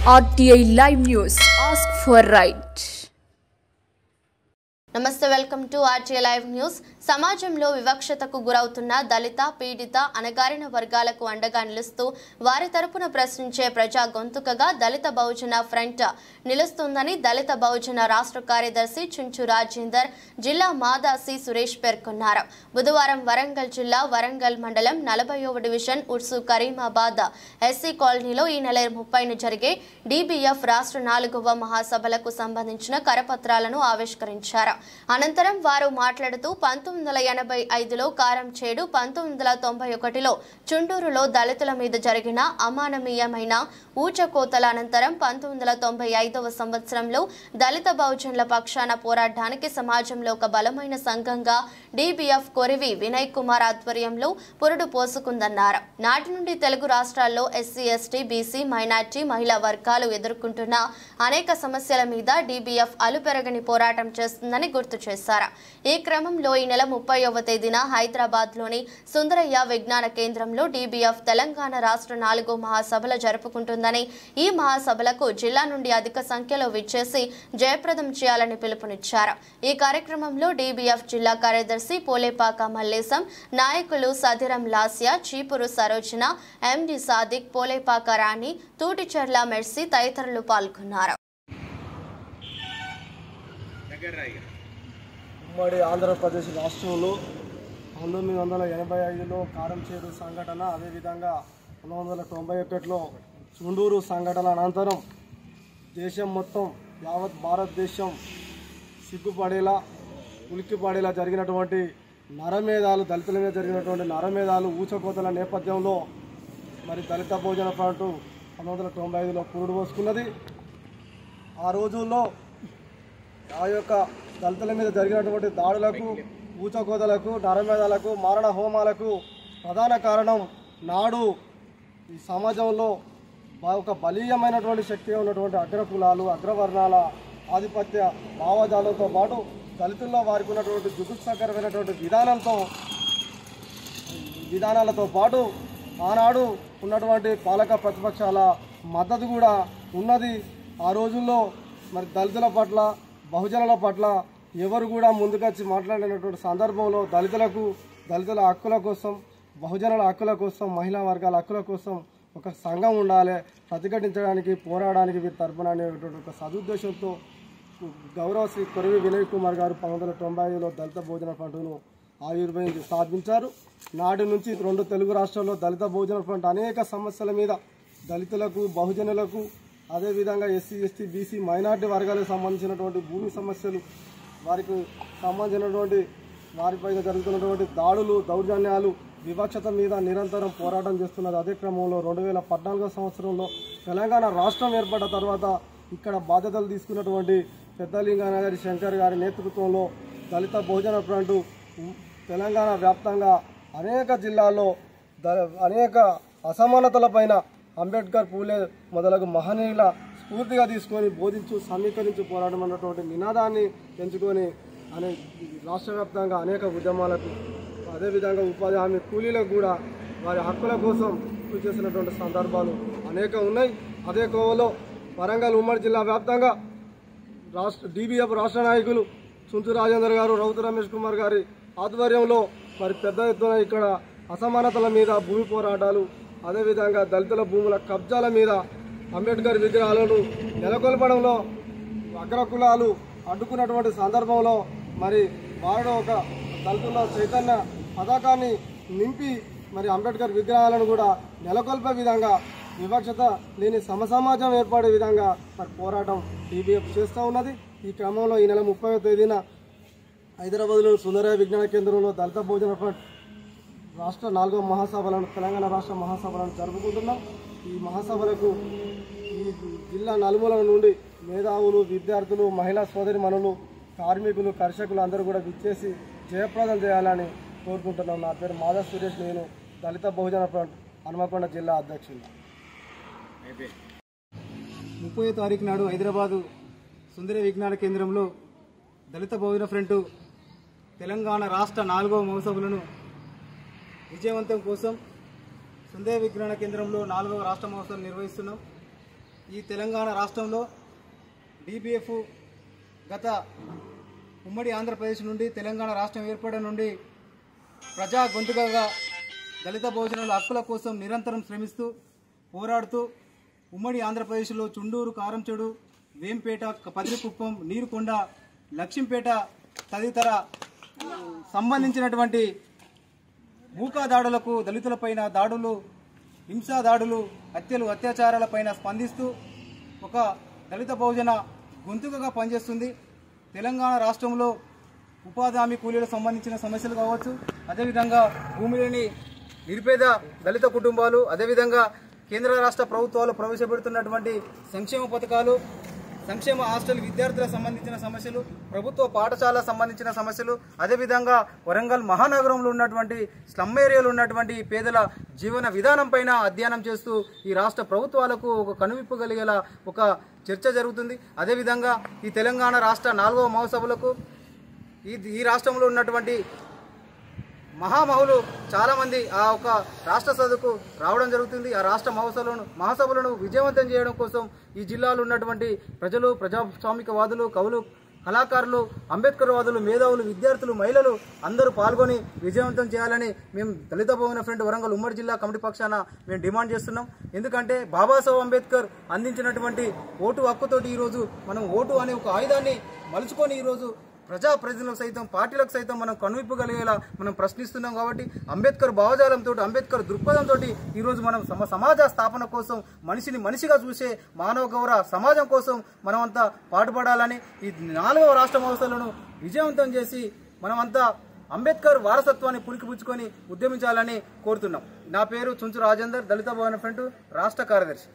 RTI Live News. Ask for right. నమస్తే, welcome to RTI live news. సమాజంలో వివక్షతకు గురవుతున్న దళిత, పీడిత, అణగారిన వర్గాలకు అండగా నిలుస్తూ వారి తరపున ప్రశ్నించే ప్రజా గొంతుకగా దళిత బహుజన ఫ్రంట్ నిలుస్తుందని దళిత బహుజన రాష్ట్ర కార్యదర్శి చుంచు రాజేందర్, జిల్లా మాదాసి సురేష్ పేర్కొన్నారు. బుధవారం వరంగల్ జిల్లా వరంగల్ మండలం 40వ డివిజన్ ఉర్సు కరీమాబాద్ ఎస్సీ కాలనీలో ఈ నెల 30న జరిగే DBF రాష్ట్ర 4వ మహాసభలకు సంబంధించిన కరపత్రాలను ఆవిష్కరించారు. అనంతరం వారు మాట్లాడుతూ 1985లో కారంచేడు, 1991లో చుండూరులో దళితుల మీద జరిగిన అమానవీయమైన ఊచకోతల అనంతరం 1995వ సంవత్సరంలో దళిత బహుజనుల పక్షాన పోరాటానికి సమాజంలో ఒక బలమైన సంఘంగా DBF కొరివి వినయ్ కుమార్ ఆధ్వర్యంలో పురుడు పోసుకుందన్నారు. నాటి నుండి తెలుగు రాష్ట్రాల్లో SC, ST, BC, మైనార్టీ, మహిళా వర్గాలు ఎదుర్కొంటున్న అనేక సమస్యల మీద DBF అలుపెరగని పోరాటం చేస్తుందని గుర్తు చేశారు. ఈ క్రమంలో ఈ నెల 30వ తేదీన హైదరాబాద్లోని సుందరయ్య విజ్ఞాన కేంద్రంలో DBF తెలంగాణ రాష్ట్ర 4వ మహాసభలు జరుపుకుంటుందని, ఈ మహాసభలకు జిల్లా నుండి అధిక సంఖ్యలో విచ్చేసి జయప్రదం చేయాలని పిలుపునిచ్చారు. ఈ కార్యక్రమంలో DBF జిల్లా కార్యదర్శి పోలేపాక మల్లేశం, నాయకులు సధిరం లాస్య, చీపురు సరోజన, MD సాదిక్, పోలేపాక రాణి, తూటిచెర్ల మెర్సీ తదితరులు పాల్గొన్నారు. ఉమ్మడి ఆంధ్రప్రదేశ్ రాష్ట్రంలో 1985లో కారంచేడు సంఘటన, అదేవిధంగా 1991లో చుండూరు సంఘటన అనంతరం దేశం మొత్తం, యావత్ భారతదేశం సిగ్గుపడేలా, ఉలిక్కిపడేలా జరిగినటువంటి నరమేధాలు, దళితుల మీద జరిగినటువంటి నరమేధాలు, ఊచకోతల నేపథ్యంలో మరి దళిత బహుజన ఫ్రంట్ 1995లో పురుడు పోసుకున్నది. ఆ రోజుల్లో ఆ యొక్క దళితుల మీద జరిగినటువంటి దాడులకు, ఊచకోతలకు, నరమేధాలకు, మారణ హోమాలకు ప్రధాన కారణం నాడు ఈ సమాజంలో ఒక బలీయమైనటువంటి శక్తిగా ఉన్నటువంటి అగ్రకులాలు, అగ్రవర్ణాల ఆధిపత్య భావజాలంతో పాటు దళితుల్లో వారికి ఉన్నటువంటి జుగుప్సాకరమైనటువంటి విధానాలతో పాటు ఆనాడు ఉన్నటువంటి పాలక ప్రతిపక్షాల మద్దతు కూడా ఉన్నది. ఆ రోజుల్లో మరి దళితుల పట్ల, బహుజనుల పట్ల ఎవరు కూడా ముందుకొచ్చి మాట్లాడినటువంటి సందర్భంలో దళితుల హక్కుల కోసం, బహుజనుల హక్కుల కోసం, మహిళా వర్గాల హక్కుల కోసం ఒక సంఘం ఉండాలి, ప్రతిఘటించడానికి, పోరాడడానికి వీరి తరపున అనేటువంటి ఒక సదుద్దేశంతో గౌరవ శ్రీ కొరివి వినయ్ కుమార్ గారు 1995లో దళిత బహుజన ఫ్రంట్ను ఆవిర్భవించి స్థాపించారు. నాటి నుంచి 2 తెలుగు రాష్ట్రాల్లో దళిత బహుజన ఫ్రంట్ అనేక సమస్యల మీద దళితులకు, బహుజనులకు, అదేవిధంగా SC, ST, BC, మైనార్టీ వర్గాలకు సంబంధించినటువంటి భూమి సమస్యలు, వారికి సంబంధించినటువంటి వారిపై జరుగుతున్నటువంటి దాడులు, దౌర్జన్యాలు, వివక్షత మీద నిరంతరం పోరాటం చేస్తున్నది. అదే క్రమంలో 2014 సంవత్సరంలో తెలంగాణ రాష్ట్రం ఏర్పడ్డ తర్వాత ఇక్కడ బాధ్యతలు తీసుకున్నటువంటి పెద్దలింగానగరి శంకర్ గారి నేతృత్వంలో దళిత బహుజన ఫ్రంట్ తెలంగాణ వ్యాప్తంగా అనేక జిల్లాల్లో అనేక అసమానతలపైన అంబేద్కర్, పూలే మొదలగు మహనీయుల స్ఫూర్తిగా తీసుకొని బోధించు, సమీకరించు పోరాటం అన్నటువంటి నినాదాన్ని ఎంచుకొని రాష్ట్ర వ్యాప్తంగా అనేక ఉద్యమాలకు, అదేవిధంగా ఉపాధి హామీ కూలీలకు కూడా వారి హక్కుల కోసం కృషి చేసినటువంటి సందర్భాలు అనేక ఉన్నాయి. అదే కోవలో వరంగల్ ఉమ్మడి జిల్లా వ్యాప్తంగా DBF రాష్ట్ర నాయకులు చుంచు రాజేందర్ గారు, రౌతు రమేష్ కుమార్ గారి ఆధ్వర్యంలో మరి పెద్ద ఎత్తున ఇక్కడ అసమానతల మీద భూమి పోరాటాలు, అదేవిధంగా దళితుల భూముల కబ్జాల మీద, అంబేద్కర్ విగ్రహాలను నెలకొల్పడంలో అగ్రకులాలు అడ్డుకున్నటువంటి సందర్భంలో మరి వారిలో ఒక దళితుల చైతన్య పతాకాన్ని నింపి మరి అంబేద్కర్ విగ్రహాలను కూడా నెలకొల్పే విధంగా, వివక్షత లేని సమసమాజం ఏర్పడే విధంగా మరి పోరాటం DBF చేస్తూ ఉన్నది. ఈ క్రమంలో ఈ నెల 30వ తేదీన హైదరాబాద్లోని సుందరయ్య విజ్ఞాన కేంద్రంలో దళిత బహుజన ఫ్రంట్ రాష్ట్ర 4వ మహాసభలను, తెలంగాణ రాష్ట్ర మహాసభలను జరుపుకుంటున్నాం. ఈ మహాసభలకు ఈ జిల్లా నలుమూలల నుండి మేధావులు, విద్యార్థులు, మహిళా సోదరిమణులు, కార్మికులు, కర్షకులు అందరూ కూడా విచ్చేసి జయప్రదం చేయాలని కోరుకుంటున్నాం. నా పేరు మాదా సురేష్, నేను దళిత బహుజన ఫ్రంట్ హన్మకొండ జిల్లా అధ్యక్షులు. 30వ తారీఖు నాడు హైదరాబాదు సుందరయ్య విజ్ఞాన కేంద్రంలో దళిత బహుజన ఫ్రంట్ తెలంగాణ రాష్ట్ర 4వ మహాసభలను విజయవంతం కోసం సుందరయ్య విజ్ఞాన కేంద్రంలో 4వ రాష్ట్ర మహోత్సవం నిర్వహిస్తున్నాం. ఈ తెలంగాణ రాష్ట్రంలో డిపిఎఫ్ గత ఉమ్మడి ఆంధ్రప్రదేశ్ నుండి తెలంగాణ రాష్ట్రం ఏర్పడడం నుండి ప్రజా గొంతుకగా దళిత బహుజనుల హక్కుల కోసం నిరంతరం శ్రమిస్తూ పోరాడుతూ ఉమ్మడి ఆంధ్రప్రదేశ్లో చుండూరు, కారంచెడు, వేంపేట, పదిరికుప్పం, నీరుకొండ, లక్ష్మీపేట తదితర సంబంధించినటువంటి మూకా దాడులకు, దళితులపైన దాడులు, హింసా దాడులు, హత్యలు, అత్యాచారాలపైన స్పందిస్తూ ఒక దళిత బహుజన గొంతుకగా పనిచేస్తుంది. తెలంగాణ రాష్ట్రంలో ఉపాధి హామీ కూలీలకు సంబంధించిన సమస్యలు కావచ్చు, అదేవిధంగా భూమి లేని నిరుపేద దళిత కుటుంబాలు, అదేవిధంగా కేంద్ర రాష్ట్ర ప్రభుత్వాలు ప్రవేశపెడుతున్నటువంటి సంక్షేమ పథకాలు, సంక్షేమ హాస్టల్ విద్యార్థులకు సంబంధించిన సమస్యలు, ప్రభుత్వ పాఠశాలకు సంబంధించిన సమస్యలు, అదేవిధంగా వరంగల్ మహానగరంలో ఉన్నటువంటి స్లమ్ ఏరియాలో ఉన్నటువంటి పేదల జీవన విధానం పైన అధ్యయనం చేస్తూ ఈ రాష్ట్ర ప్రభుత్వాలకు ఒక కనువిప్పు కలిగేలా ఒక చర్చ జరుగుతుంది. అదేవిధంగా ఈ తెలంగాణ రాష్ట్ర 4వ మహాసభలకు ఈ రాష్ట్రంలో ఉన్నటువంటి మహామహులు చాలామంది ఆ ఒక రాష్ట్ర సభకు రావడం జరుగుతుంది. ఆ రాష్ట్ర మహాసభలను విజయవంతం చేయడం కోసం ఈ జిల్లాలో ఉన్నటువంటి ప్రజలు, ప్రజాస్వామికవాదులు, కవులు, కళాకారులు, అంబేద్కర్ వాదులు, మేధావులు, విద్యార్థులు, మహిళలు అందరూ పాల్గొని విజయవంతం చేయాలని మేము దళిత బహుజన ఫ్రంట్ వరంగల్ ఉమ్మడి జిల్లా కమిటీ పక్షాన మేము డిమాండ్ చేస్తున్నాం. ఎందుకంటే బాబాసాహెబ్ అంబేద్కర్ అందించినటువంటి ఓటు హక్కుతోటి ఈరోజు మనం ఓటు అనే ఒక ఆయుధాన్ని మలుచుకొని ఈరోజు ప్రజాప్రతినిధులకు సైతం, పార్టీలకు సైతం మనం కనువిప్పు కలిగేలా మనం ప్రశ్నిస్తున్నాం. కాబట్టి అంబేద్కర్ భావజాలంతో, అంబేద్కర్ దృక్పథంతో ఈరోజు మనం సమాజ స్థాపన కోసం, మనిషిని మనిషిగా చూసే మానవ గౌరవ సమాజం కోసం మనమంతా పాటుపడాలని, ఈ 4వ రాష్ట్ర మహోత్సవాలను విజయవంతం చేసి మనమంతా అంబేద్కర్ వారసత్వాన్ని పుణికిపుచ్చుకొని ఉద్యమించాలని కోరుతున్నాం. నా పేరు చుంచు రాజేందర్, దళిత బహుజన ఫ్రంట్ రాష్ట్ర కార్యదర్శి.